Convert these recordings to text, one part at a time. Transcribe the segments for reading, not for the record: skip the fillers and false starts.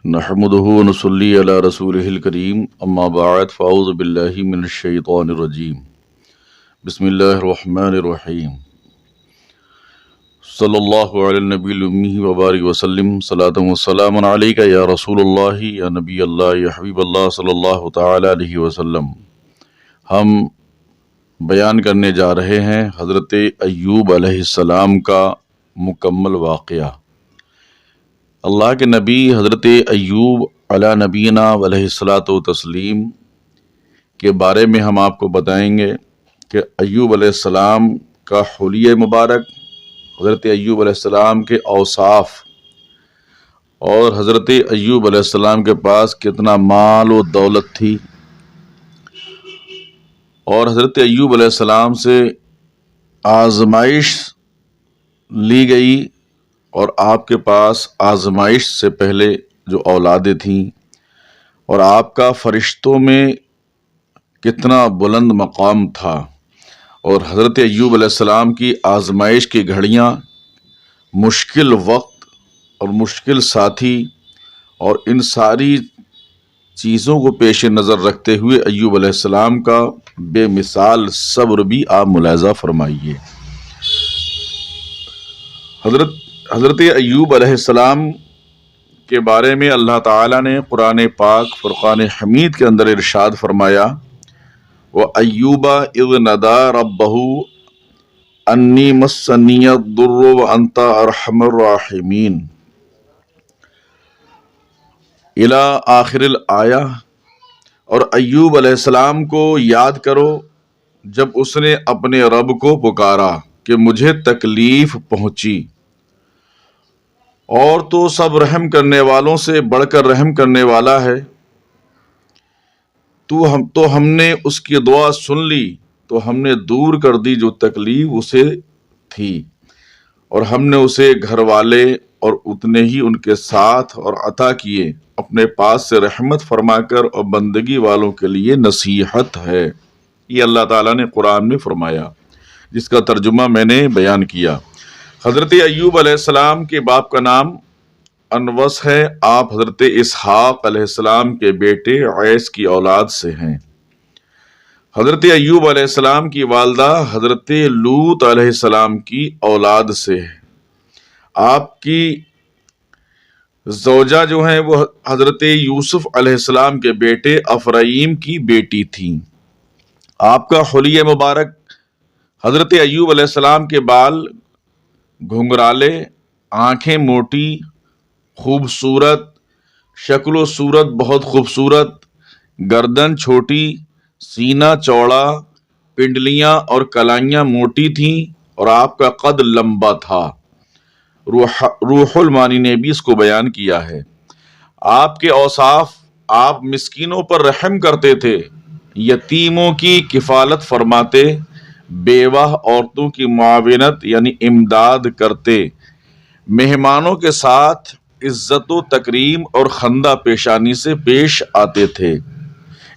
نحمده ونصلي على رسوله الكريم اما بعد فاعوذ بالله من الشيطان الرجيم بسم الله الرحمن الرحيم صلی اللہ علی النبی الأمی وبارک وسلم صلاۃ والسلام علیک یا رسول اللہ یا نبی اللہ یا حبیب اللہ صلی اللہ تعالی علیہ وسلم۔ ہم بیان کرنے جا رہے ہیں حضرت ایوب علیہ السلام کا مکمل واقعہ۔ اللہ کے نبی حضرت ایوب علی نبینا علیہ الصلاۃ والتسلیم کے بارے میں ہم آپ کو بتائیں گے کہ ایوب علیہ السلام کا حلیہ مبارک، حضرت ایوب علیہ السلام کے اوصاف، اور حضرت ایوب علیہ السلام کے پاس کتنا مال و دولت تھی، اور حضرت ایوب علیہ السلام سے آزمائش لی گئی، اور آپ کے پاس آزمائش سے پہلے جو اولادیں تھیں، اور آپ کا فرشتوں میں کتنا بلند مقام تھا، اور حضرت ایوب علیہ السلام کی آزمائش کی گھڑیاں، مشکل وقت اور مشکل ساتھی، اور ان ساری چیزوں کو پیش نظر رکھتے ہوئے ایوب علیہ السلام کا بے مثال صبر بھی آپ ملاحظہ فرمائیے۔ حضرت ایوب علیہ السلام کے بارے میں اللہ تعالیٰ نے قرآن پاک فرقان حمید کے اندر ارشاد فرمایا، وَأَيُّوبَ إِذْ نَادَىٰ رَبَّهُ أَنِّي مَسَّنِيَ الضُّرُّ وَأَنْتَ أَرْحَمُ الرَّاحِمِينَ الی آخر الآیہ۔ اور ایوب علیہ السلام کو یاد کرو جب اس نے اپنے رب کو پکارا کہ مجھے تکلیف پہنچی، اور تو سب رحم کرنے والوں سے بڑھ کر رحم کرنے والا ہے، تو ہم نے اس کی دعا سن لی، تو ہم نے دور کر دی جو تکلیف اسے تھی، اور ہم نے اسے گھر والے اور اتنے ہی ان کے ساتھ اور عطا کیے، اپنے پاس سے رحمت فرما کر، اور بندگی والوں کے لیے نصیحت ہے۔ یہ اللہ تعالیٰ نے قرآن میں فرمایا، جس کا ترجمہ میں نے بیان کیا۔ حضرت ایوب علیہ السلام کے باپ کا نام انوس ہے، آپ حضرت اسحاق علیہ السلام کے بیٹے عیس کی اولاد سے ہیں۔ حضرت ایوب علیہ السلام کی والدہ حضرت لوط علیہ السلام کی اولاد سے ہے۔ آپ کی زوجہ جو ہیں وہ حضرت یوسف علیہ السلام کے بیٹے افرائیم کی بیٹی تھیں۔ آپ کا حلیہ مبارک، حضرت ایوب علیہ السلام کے بال گھنگرالے، آنکھیں موٹی، خوبصورت، شکل و صورت بہت خوبصورت، گردن چھوٹی، سینہ چوڑا، پنڈلیاں اور کلائیاں موٹی تھیں، اور آپ کا قد لمبا تھا۔ روح المانی نے بھی اس کو بیان کیا ہے۔ آپ کے اوصاف، آپ مسکینوں پر رحم کرتے تھے، یتیموں کی کفالت فرماتے، بیوہ عورتوں کی معاونت یعنی امداد کرتے، مہمانوں کے ساتھ عزت و تکریم اور خندہ پیشانی سے پیش آتے تھے۔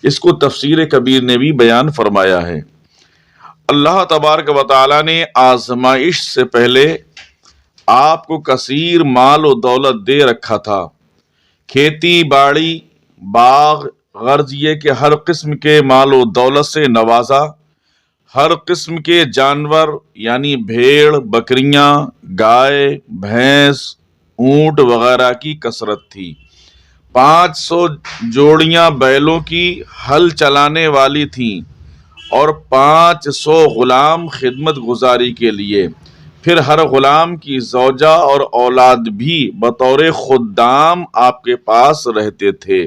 اس کو تفسیر کبیر نے بھی بیان فرمایا ہے۔ اللہ تبارک و تعالیٰ نے آزمائش سے پہلے آپ کو کثیر مال و دولت دے رکھا تھا، کھیتی باڑی، باغ، غرض یہ کہ ہر قسم کے مال و دولت سے نوازا، ہر قسم کے جانور یعنی بھیڑ، بکریاں، گائے، بھینس، اونٹ وغیرہ کی کثرت تھی۔ 500 جوڑیاں بیلوں کی ہل چلانے والی تھیں، اور 500 غلام خدمت گزاری کے لیے، پھر ہر غلام کی زوجہ اور اولاد بھی بطور خدام آپ کے پاس رہتے تھے۔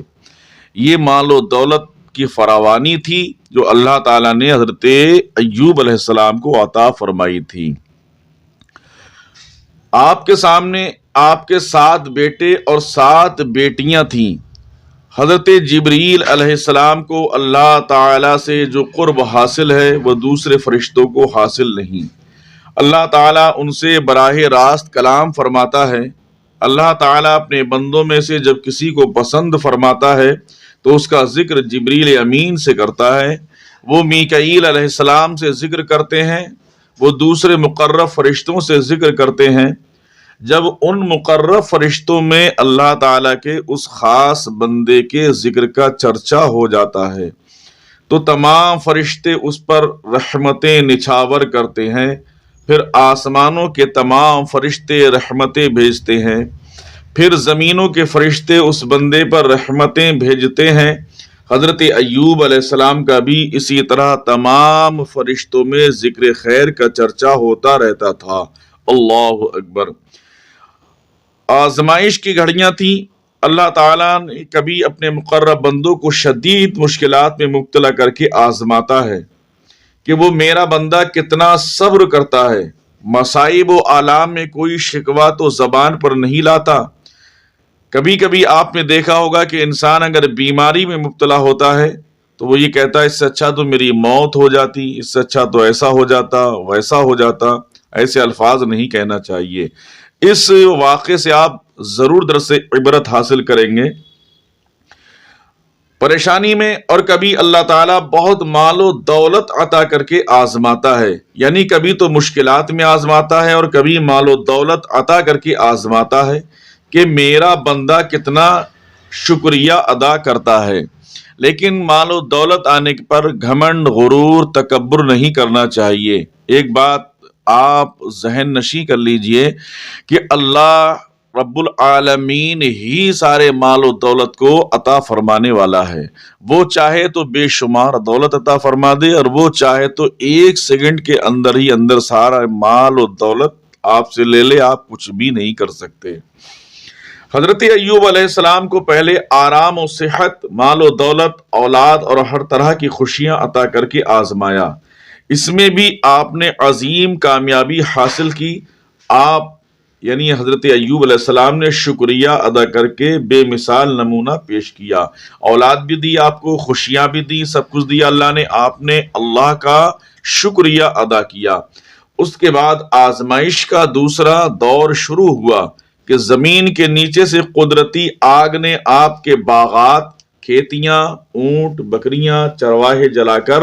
یہ مال و دولت کی فراوانی تھی جو اللہ تعالیٰ نے حضرت ایوب علیہ السلام کو عطا فرمائی تھی۔ آپ کے سامنے آپ کے 7 بیٹے اور 7 بیٹیاں تھیں۔ حضرت جبریل علیہ السلام کو اللہ تعالیٰ سے جو قرب حاصل ہے وہ دوسرے فرشتوں کو حاصل نہیں۔ اللہ تعالیٰ ان سے براہ راست کلام فرماتا ہے۔ اللہ تعالیٰ اپنے بندوں میں سے جب کسی کو پسند فرماتا ہے تو اس کا ذکر جبریل امین سے کرتا ہے، وہ میکائیل علیہ السلام سے ذکر کرتے ہیں، وہ دوسرے مقرب فرشتوں سے ذکر کرتے ہیں۔ جب ان مقرب فرشتوں میں اللہ تعالیٰ کے اس خاص بندے کے ذکر کا چرچا ہو جاتا ہے تو تمام فرشتے اس پر رحمتیں نچھاور کرتے ہیں، پھر آسمانوں کے تمام فرشتے رحمتیں بھیجتے ہیں، پھر زمینوں کے فرشتے اس بندے پر رحمتیں بھیجتے ہیں۔ حضرت ایوب علیہ السلام کا بھی اسی طرح تمام فرشتوں میں ذکر خیر کا چرچا ہوتا رہتا تھا۔ اللہ اکبر۔ آزمائش کی گھڑیاں تھیں، اللہ تعالیٰ نے کبھی اپنے مقرب بندوں کو شدید مشکلات میں مبتلا کر کے آزماتا ہے کہ وہ میرا بندہ کتنا صبر کرتا ہے۔ مصائب و آلام میں کوئی شکوہ تو زبان پر نہیں لاتا۔ کبھی کبھی آپ نے دیکھا ہوگا کہ انسان اگر بیماری میں مبتلا ہوتا ہے تو وہ یہ کہتا ہے اس سے اچھا تو میری موت ہو جاتی، اس سے اچھا تو ایسا ہو جاتا، ویسا ہو جاتا۔ ایسے الفاظ نہیں کہنا چاہیے۔ اس واقعے سے آپ ضرور درس عبرت حاصل کریں گے۔ پریشانی میں اور کبھی اللہ تعالیٰ بہت مال و دولت عطا کر کے آزماتا ہے، یعنی کبھی تو مشکلات میں آزماتا ہے اور کبھی مال و دولت عطا کر کے آزماتا ہے کہ میرا بندہ کتنا شکریہ ادا کرتا ہے۔ لیکن مال و دولت آنے پر گھمنڈ، غرور، تکبر نہیں کرنا چاہیے۔ ایک بات آپ ذہن نشیں کر لیجئے کہ اللہ رب العالمین ہی سارے مال و دولت کو عطا فرمانے والا ہے۔ وہ چاہے تو بے شمار دولت عطا فرما دے اور وہ چاہے تو ایک سیکنڈ کے اندر ہی اندر سارا مال و دولت آپ سے لے لے، آپ کچھ بھی نہیں کر سکتے۔ حضرت ایوب علیہ السلام کو پہلے آرام و صحت، مال و دولت، اولاد اور ہر طرح کی خوشیاں عطا کر کے آزمایا۔ اس میں بھی آپ نے عظیم کامیابی حاصل کی۔ آپ یعنی حضرت ایوب علیہ السلام نے شکریہ ادا کر کے بے مثال نمونہ پیش کیا۔ اولاد بھی دی آپ کو، خوشیاں بھی دی، سب کچھ دیا اللہ نے، آپ نے اللہ کا شکریہ ادا کیا۔ اس کے بعد آزمائش کا دوسرا دور شروع ہوا کہ زمین کے نیچے سے قدرتی آگ نے آپ کے باغات، کھیتیاں، اونٹ، بکریاں، چرواہے جلا کر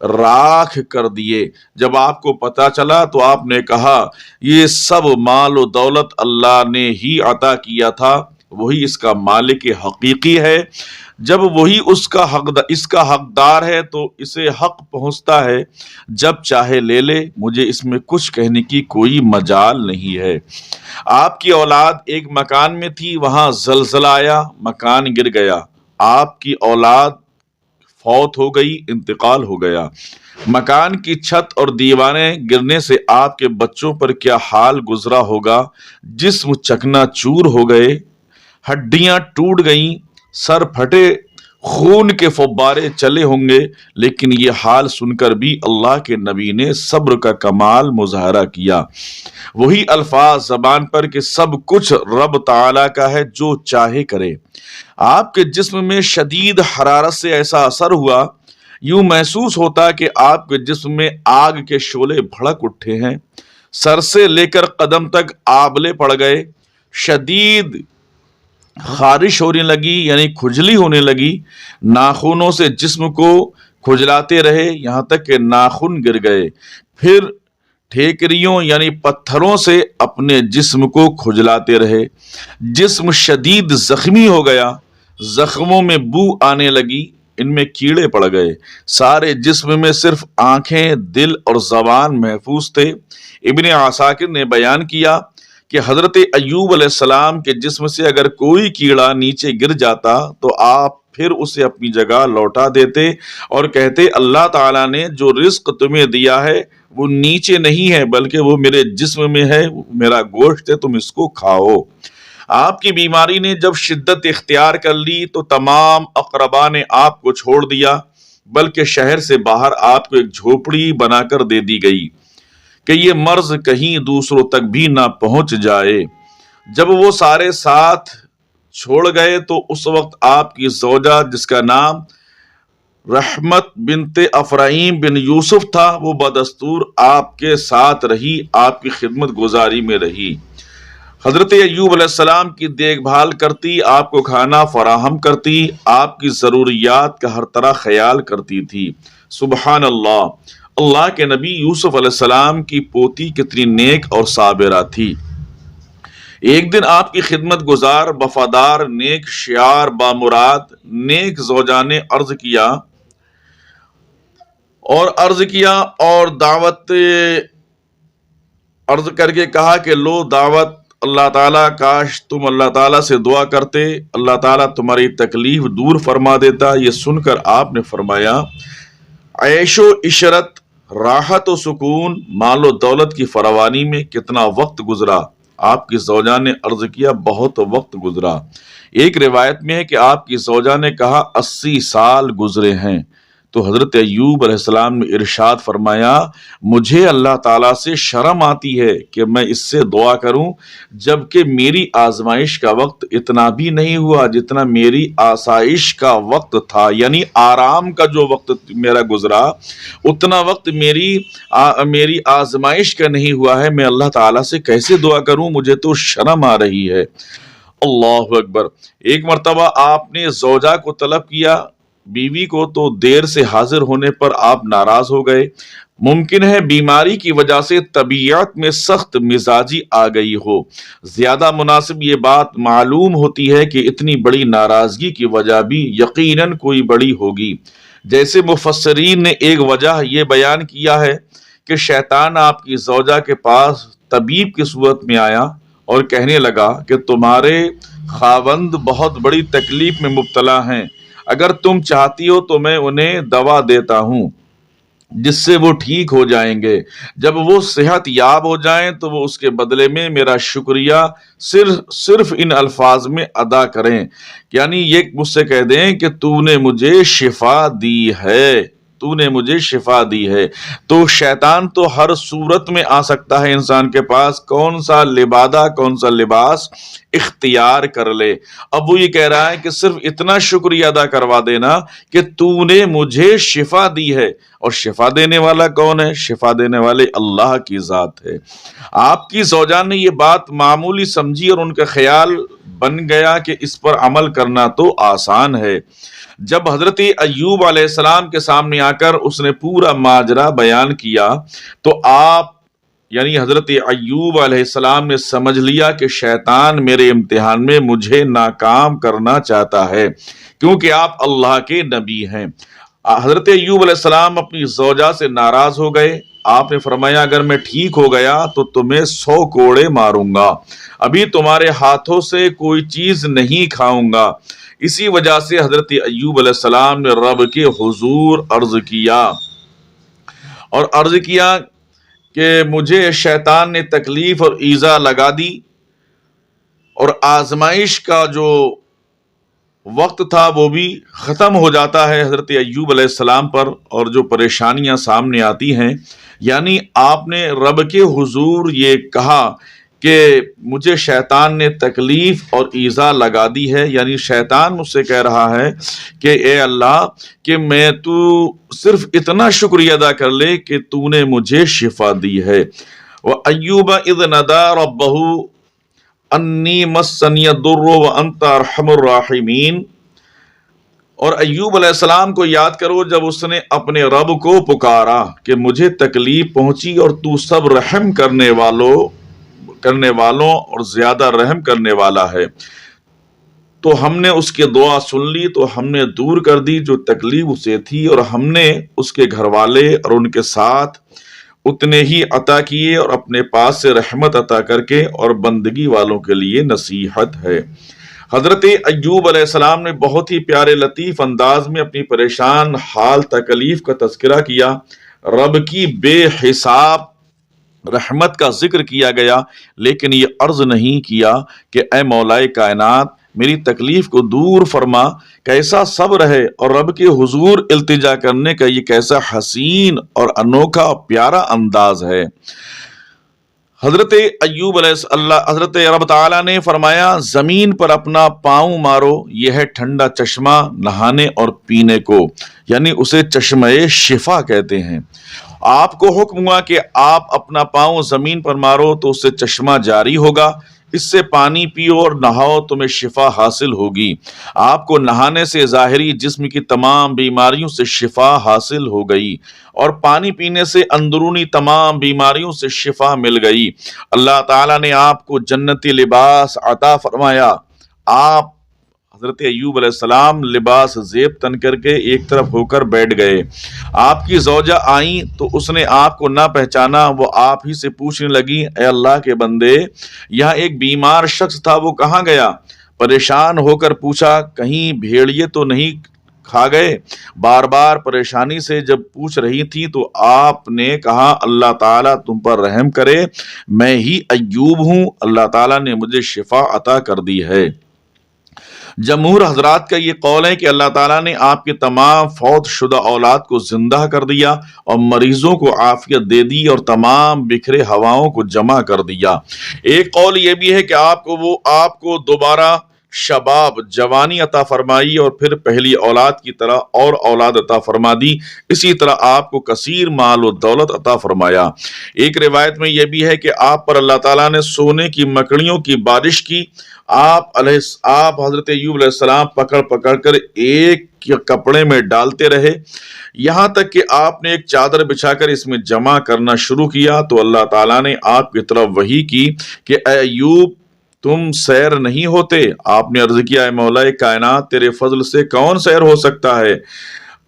راکھ کر دیے۔ جب آپ کو پتا چلا تو آپ نے کہا یہ سب مال و دولت اللہ نے ہی عطا کیا تھا، وہی اس کا مالک حقیقی ہے۔ جب وہی اس کا حقدار ہے تو اسے حق پہنچتا ہے، جب چاہے لے لے، مجھے اس میں کچھ کہنے کی کوئی مجال نہیں ہے۔ آپ کی اولاد ایک مکان میں تھی، وہاں زلزلہ آیا، مکان گر گیا۔ آپ کی اولاد فوت ہو گئی، انتقال ہو گیا۔ مکان کی چھت اور دیواریں گرنے سے آپ کے بچوں پر کیا حال گزرا ہوگا۔ جسم چکنا چور ہو گئے، ہڈیاں ٹوٹ گئیں، سر پھٹے، خون کے فوارے چلے ہوں گے، لیکن یہ حال سن کر بھی اللہ کے نبی نے صبر کا کمال مظاہرہ کیا۔ وہی الفاظ زبان پر کہ سب کچھ رب تعالیٰ کا ہے، جو چاہے کرے۔ آپ کے جسم میں شدید حرارت سے ایسا اثر ہوا، یوں محسوس ہوتا کہ آپ کے جسم میں آگ کے شعلے بھڑک اٹھے ہیں۔ سر سے لے کر قدم تک آبلے پڑ گئے، شدید خارش ہونے لگی یعنی کھجلی ہونے لگی۔ ناخنوں سے جسم کو کھجلاتے رہے یہاں تک کہ ناخن گر گئے، پھر ٹھیکریوں یعنی پتھروں سے اپنے جسم کو کھجلاتے رہے۔ جسم شدید زخمی ہو گیا، زخموں میں بو آنے لگی، ان میں کیڑے پڑ گئے۔ سارے جسم میں صرف آنکھیں، دل اور زبان محفوظ تھے۔ ابن عساکر نے بیان کیا کہ حضرت ایوب علیہ السلام کے جسم سے اگر کوئی کیڑا نیچے گر جاتا تو آپ پھر اسے اپنی جگہ لوٹا دیتے اور کہتے اللہ تعالیٰ نے جو رزق تمہیں دیا ہے وہ نیچے نہیں ہے بلکہ وہ میرے جسم میں ہے، میرا گوشت ہے، تم اس کو کھاؤ۔ آپ کی بیماری نے جب شدت اختیار کر لی تو تمام اقربا نے آپ کو چھوڑ دیا، بلکہ شہر سے باہر آپ کو ایک جھوپڑی بنا کر دے دی گئی کہ یہ مرض کہیں دوسروں تک بھی نہ پہنچ جائے۔ جب وہ سارے ساتھ چھوڑ گئے تو اس وقت آپ کی زوجہ جس کا نام رحمت بنت افرائیم بن یوسف تھا، وہ بدستور آپ کے ساتھ رہی، آپ کی خدمت گزاری میں رہی۔ حضرت ایوب علیہ السلام کی دیکھ بھال کرتی، آپ کو کھانا فراہم کرتی، آپ کی ضروریات کا ہر طرح خیال کرتی تھی۔ سبحان اللہ! اللہ کے نبی یوسف علیہ السلام کی پوتی کتنی نیک اور صابرہ تھی۔ ایک دن آپ کی خدمت گزار وفادار نیک شیار بامراد نیک زوجہ نے عرض کیا اور دعوت عرض کر کے کہا کہ لو دعوت اللہ تعالیٰ، کاش تم اللہ تعالیٰ سے دعا کرتے، اللہ تعالیٰ تمہاری تکلیف دور فرما دیتا۔ یہ سن کر آپ نے فرمایا عیش و عشرت، راحت و سکون، مال و دولت کی فراوانی میں کتنا وقت گزرا؟ آپ کی زوجہ نے عرض کیا بہت وقت گزرا۔ ایک روایت میں ہے کہ آپ کی زوجہ نے کہا 80 سال گزرے ہیں۔ تو حضرت ایوب علیہ السلام نے ارشاد فرمایا مجھے اللہ تعالیٰ سے شرم آتی ہے کہ میں اس سے دعا کروں، جبکہ میری آزمائش کا وقت اتنا بھی نہیں ہوا جتنا میری آسائش کا وقت تھا، یعنی آرام کا جو وقت میرا گزرا اتنا وقت میری آزمائش کا نہیں ہوا ہے۔ میں اللہ تعالیٰ سے کیسے دعا کروں؟ مجھے تو شرم آ رہی ہے۔ اللہ اکبر۔ ایک مرتبہ آپ نے زوجہ کو طلب کیا، بیوی کو، تو دیر سے حاضر ہونے پر آپ ناراض ہو گئے۔ ممکن ہے بیماری کی وجہ سے طبیعت میں سخت مزاجی آ گئی ہو۔ زیادہ مناسب یہ بات معلوم ہوتی ہے کہ اتنی بڑی ناراضگی کی وجہ بھی یقیناً کوئی بڑی ہوگی۔ جیسے مفسرین نے ایک وجہ یہ بیان کیا ہے کہ شیطان آپ کی زوجہ کے پاس طبیب کی صورت میں آیا اور کہنے لگا کہ تمہارے خاوند بہت بڑی تکلیف میں مبتلا ہیں، اگر تم چاہتی ہو تو میں انہیں دوا دیتا ہوں جس سے وہ ٹھیک ہو جائیں گے۔ جب وہ صحت یاب ہو جائیں تو وہ اس کے بدلے میں میرا شکریہ صرف ان الفاظ میں ادا کریں، یعنی یہ مجھ سے کہہ دیں کہ تو نے مجھے شفا دی ہے، تو نے مجھے شفا دی ہے۔ تو شیطان تو ہر صورت میں آ سکتا ہے انسان کے پاس، کون سا لباس اختیار کر لے۔ اب وہ یہ کہہ رہا ہے کہ صرف اتنا شکریہ ادا کروا دینا کہ تو نے مجھے شفا دی ہے، اور شفا دینے والا کون ہے؟ شفا دینے والے اللہ کی ذات ہے۔ آپ کی زوجہ نے یہ بات معمولی سمجھی اور ان کا خیال بن گیا کہ اس پر عمل کرنا تو آسان ہے۔ جب حضرت ایوب علیہ السلام کے سامنے آ کر اس نے پورا ماجرا بیان کیا تو آپ یعنی حضرت ایوب علیہ السلام نے سمجھ لیا کہ شیطان میرے امتحان میں مجھے ناکام کرنا چاہتا ہے، کیونکہ آپ اللہ کے نبی ہیں۔ حضرت ایوب علیہ السلام اپنی زوجہ سے ناراض ہو گئے۔ آپ نے فرمایا اگر میں ٹھیک ہو گیا تو تمہیں 100 کوڑے ماروں گا، ابھی تمہارے ہاتھوں سے کوئی چیز نہیں کھاؤں گا۔ اسی وجہ سے حضرت ایوب علیہ السلام نے رب کے حضور عرض کیا کہ مجھے شیطان نے تکلیف اور ایذا لگا دی، اور آزمائش کا جو وقت تھا وہ بھی ختم ہو جاتا ہے حضرت ایوب علیہ السلام پر، اور جو پریشانیاں سامنے آتی ہیں، یعنی آپ نے رب کے حضور یہ کہا کہ مجھے شیطان نے تکلیف اور ایذا لگا دی ہے، یعنی شیطان مجھ سے کہہ رہا ہے کہ اے اللہ کہ میں تو صرف اتنا شکریہ ادا کر لے کہ تو نے مجھے شفا دی ہے۔ وَأَيُّوبَ إِذْ نَادَىٰ رَبَّهُ أَنِّي مَسَّنِيَ الضُّرُّ وَأَنْتَ أَرْحَمُ الرَّاحِمِينَ۔ اور ایوب علیہ السلام کو یاد کرو جب اس نے اپنے رب کو پکارا کہ مجھے تکلیف پہنچی اور تو سب رحم کرنے والوں اور زیادہ رحم کرنے والا ہے، تو ہم نے اس کی دعا سن لی، تو ہم نے دور کر دی جو تکلیف اسے تھی، اور ہم نے اس کے گھر والے اور ان کے ساتھ اتنے ہی عطا کیے، اور اپنے پاس سے رحمت عطا کر کے، اور بندگی والوں کے لیے نصیحت ہے۔ حضرت ایوب علیہ السلام نے بہت ہی پیارے لطیف انداز میں اپنی پریشان حال تکلیف کا تذکرہ کیا، رب کی بے حساب رحمت کا ذکر کیا گیا، لیکن یہ عرض نہیں کیا کہ اے مولائے کائنات میری تکلیف کو دور فرما۔ کیسا صبر ہے، اور رب کے حضور التجا کرنے کا یہ کیسا حسین اور انوکھا پیارا انداز ہے۔ حضرت ایوب حضرت رب تعالیٰ نے فرمایا زمین پر اپنا پاؤں مارو، یہ ہے ٹھنڈا چشمہ نہانے اور پینے کو، یعنی اسے چشمہ شفا کہتے ہیں۔ آپ کو حکم ہوا کہ آپ اپنا پاؤں زمین پر مارو تو اس سے چشمہ جاری ہوگا، اس سے پانی پیو اور نہاؤ، تمہیں شفا حاصل ہوگی۔ آپ کو نہانے سے ظاہری جسم کی تمام بیماریوں سے شفا حاصل ہو گئی، اور پانی پینے سے اندرونی تمام بیماریوں سے شفا مل گئی۔ اللہ تعالیٰ نے آپ کو جنتی لباس عطا فرمایا۔ آپ حضرت ایوب علیہ السلام لباس زیب تن کر کے ایک طرف ہو کر بیٹھ گئے۔ آپ کی زوجہ آئیں تو اس نے آپ کو نہ پہچانا، وہ آپ ہی سے پوچھنے لگی، اے اللہ کے بندے، یہاں ایک بیمار شخص تھا، وہ کہاں گیا؟ پریشان ہو کر پوچھا، کہیں بھیڑیے تو نہیں کھا گئے؟ بار بار پریشانی سے جب پوچھ رہی تھی تو آپ نے کہا، اللہ تعالیٰ تم پر رحم کرے، میں ہی ایوب ہوں، اللہ تعالیٰ نے مجھے شفا عطا کر دی ہے۔ جمہور حضرات کا یہ قول ہے کہ اللہ تعالیٰ نے آپ کے تمام فوت شدہ اولاد کو زندہ کر دیا اور مریضوں کو عافیت دے دی اور تمام بکھرے ہواؤں کو جمع کر دیا۔ ایک قول یہ بھی ہے کہ آپ کو دوبارہ شباب، جوانی عطا فرمائی اور پھر پہلی اولاد کی طرح اور اولاد عطا فرما دی۔ اسی طرح آپ کو کثیر مال و دولت عطا فرمایا۔ ایک روایت میں یہ بھی ہے کہ آپ پر اللہ تعالیٰ نے سونے کی مکڑیوں کی بارش کی۔ آپ حضرت ایوب علیہ السلام پکڑ پکڑ کر ایک کپڑے میں ڈالتے رہے، یہاں تک کہ آپ نے ایک چادر بچھا کر اس میں جمع کرنا شروع کیا تو اللہ تعالیٰ نے آپ کی طرف وحی کی کہ اے ایوب، تم سیر نہیں ہوتے؟ آپ نے عرض کیا، اے مولا کائنات، تیرے فضل سے کون سیر ہو سکتا ہے؟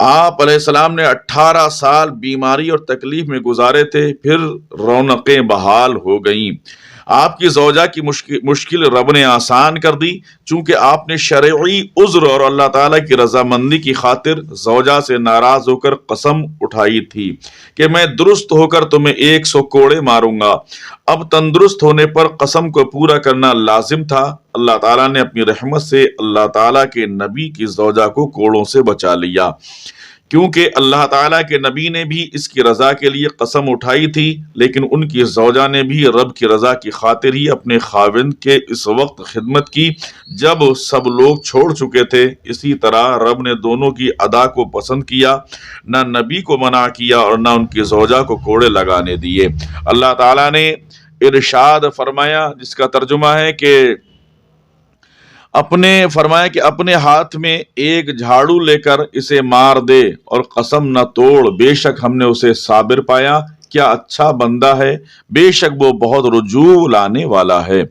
آپ علیہ السلام نے 18 سال بیماری اور تکلیف میں گزارے تھے، پھر رونقیں بحال ہو گئیں۔ آپ کی زوجہ کی مشکل رب نے آسان کر دی، چونکہ آپ نے شرعی عذر اور اللہ تعالیٰ کی رضامندی کی خاطر زوجہ سے ناراض ہو کر قسم اٹھائی تھی کہ میں درست ہو کر تمہیں 100 کوڑے ماروں گا۔ اب تندرست ہونے پر قسم کو پورا کرنا لازم تھا۔ اللہ تعالیٰ نے اپنی رحمت سے اللہ تعالیٰ کے نبی کی زوجہ کو کوڑوں سے بچا لیا، کیونکہ اللہ تعالیٰ کے نبی نے بھی اس کی رضا کے لیے قسم اٹھائی تھی، لیکن ان کی زوجہ نے بھی رب کی رضا کی خاطر ہی اپنے خاوند کے اس وقت خدمت کی جب سب لوگ چھوڑ چکے تھے۔ اسی طرح رب نے دونوں کی ادا کو پسند کیا، نہ نبی کو منع کیا اور نہ ان کی زوجہ کو کوڑے لگانے دیے۔ اللہ تعالیٰ نے ارشاد فرمایا، جس کا ترجمہ ہے کہ اپنے ہاتھ میں ایک جھاڑو لے کر اسے مار دے اور قسم نہ توڑ، بے شک ہم نے اسے صابر پایا، کیا اچھا بندہ ہے، بے شک وہ بہت رجوع لانے والا ہے۔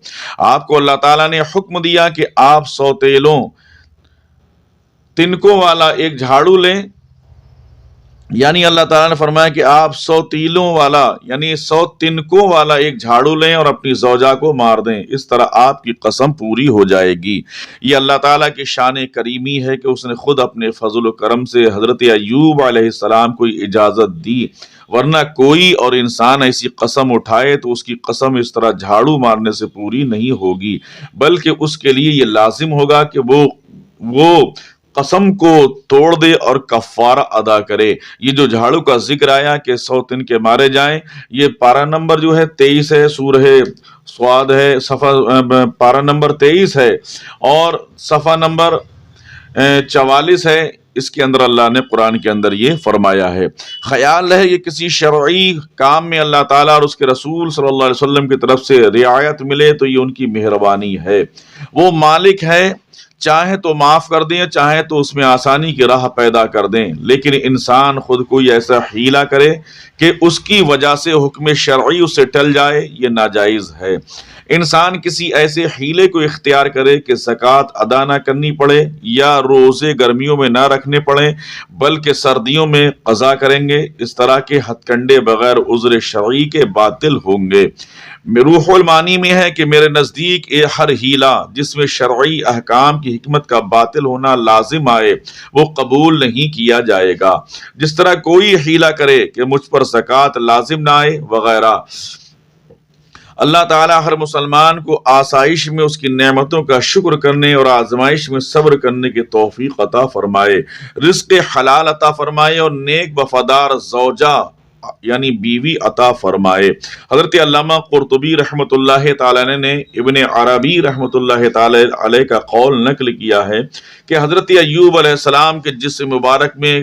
آپ کو اللہ تعالیٰ نے حکم دیا کہ آپ 100 تنکوں والا ایک جھاڑو لیں، یعنی اللہ تعالیٰ نے فرمایا کہ آپ 100 تیلوں والا یعنی 100 تنکوں والا ایک جھاڑو لیں اور اپنی زوجہ کو مار دیں، اس طرح آپ کی قسم پوری ہو جائے گی۔ یہ اللہ تعالیٰ کی شان کریمی ہے کہ اس نے خود اپنے فضل و کرم سے حضرت ایوب علیہ السلام کو اجازت دی، ورنہ کوئی اور انسان ایسی قسم اٹھائے تو اس کی قسم اس طرح جھاڑو مارنے سے پوری نہیں ہوگی، بلکہ اس کے لیے یہ لازم ہوگا کہ وہ قسم کو توڑ دے اور کفارہ ادا کرے۔ یہ جو جھاڑو کا ذکر آیا کہ 100 تنکے مارے جائیں، یہ پارہ نمبر جو ہے 23 ہے، سورہ سواد ہے، صفحہ پارہ نمبر 23 ہے اور صفحہ نمبر 44 ہے۔ اس کے اندر اللہ نے قرآن کے اندر یہ فرمایا ہے۔ خیال ہے یہ کسی شرعی کام میں اللہ تعالیٰ اور اس کے رسول صلی اللہ علیہ وسلم کی طرف سے رعایت ملے تو یہ ان کی مہربانی ہے۔ وہ مالک ہے، چاہے تو معاف کر دیں، چاہے تو اس میں آسانی کی راہ پیدا کر دیں، لیکن انسان خود کوئی ایسا حیلہ کرے کہ اس کی وجہ سے حکم شرعی اس سے ٹل جائے، یہ ناجائز ہے۔ انسان کسی ایسے حیلے کو اختیار کرے کہ زکوٰۃ ادا نہ کرنی پڑے یا روزے گرمیوں میں نہ رکھنے پڑے بلکہ سردیوں میں قضا کریں گے، اس طرح کے ہتھ کنڈے بغیر عذر شرعی کے باطل ہوں گے۔ روح المعانی میں ہے کہ میرے نزدیک ہر حیلہ جس میں شرعی احکام کی حکمت کا باطل ہونا لازم آئے وہ قبول نہیں کیا جائے گا، جس طرح کوئی حیلہ کرے کہ مجھ پر زکوٰۃ لازم نہ آئے وغیرہ۔ اللہ تعالیٰ ہر مسلمان کو آسائش میں اس کی نعمتوں کا شکر کرنے اور آزمائش میں صبر کرنے کی توفیق عطا فرمائے، رزق حلال عطا فرمائے اور نیک وفادار زوجہ یعنی بیوی عطا فرمائے۔ حضرت علامہ قرطبی رحمۃ اللہ تعالی نے ابن عربی رحمۃ اللہ تعالی علیہ کا قول نقل کیا ہے کہ حضرت ایوب علیہ السلام کے جسم مبارک میں